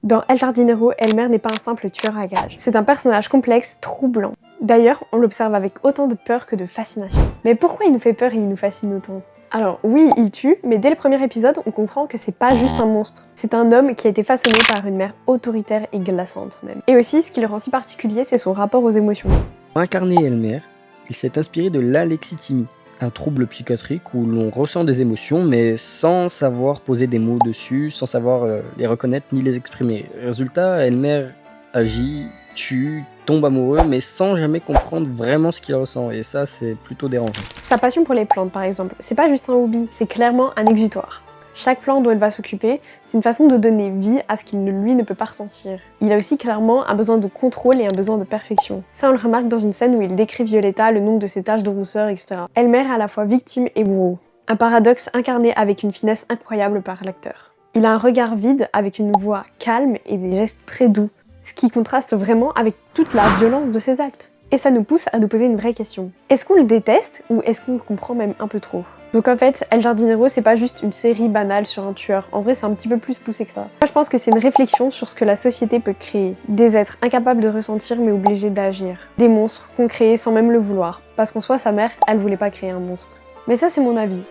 Dans El Jardinero, Elmer n'est pas un simple tueur à gages. C'est un personnage complexe, troublant. D'ailleurs, on l'observe avec autant de peur que de fascination. Mais pourquoi il nous fait peur et il nous fascine autant ? Alors oui, il tue, mais dès le premier épisode, on comprend que c'est pas juste un monstre. C'est un homme qui a été façonné par une mère autoritaire et glaçante même. Et aussi, ce qui le rend si particulier, c'est son rapport aux émotions. Pour incarner Elmer, il s'est inspiré de l'alexithymie, un trouble psychiatrique où l'on ressent des émotions mais sans savoir poser des mots dessus, sans savoir les reconnaître ni les exprimer. Résultat, Elmer agit, tue, tombe amoureux mais sans jamais comprendre vraiment ce qu'il ressent et ça c'est plutôt dérangeant. Sa passion pour les plantes par exemple, c'est pas juste un hobby, c'est clairement un exutoire. Chaque plante dont il va s'occuper, c'est une façon de donner vie à ce qu'il lui ne peut pas ressentir. Il a aussi clairement un besoin de contrôle et un besoin de perfection. Ça on le remarque dans une scène où il décrit Violetta, le nombre de ses taches de rousseur, etc. Elmer est à la fois victime et bourreau. Un paradoxe incarné avec une finesse incroyable par l'acteur. Il a un regard vide avec une voix calme et des gestes très doux, ce qui contraste vraiment avec toute la violence de ses actes. Et ça nous pousse à nous poser une vraie question. Est-ce qu'on le déteste ou est-ce qu'on le comprend même un peu trop ? Donc en fait, El Jardinero, c'est pas juste une série banale sur un tueur. En vrai, c'est un petit peu plus poussé que ça. Moi, je pense que c'est une réflexion sur ce que la société peut créer. Des êtres incapables de ressentir mais obligés d'agir. Des monstres qu'on crée sans même le vouloir. Parce qu'en soi, sa mère, elle voulait pas créer un monstre. Mais ça, c'est mon avis.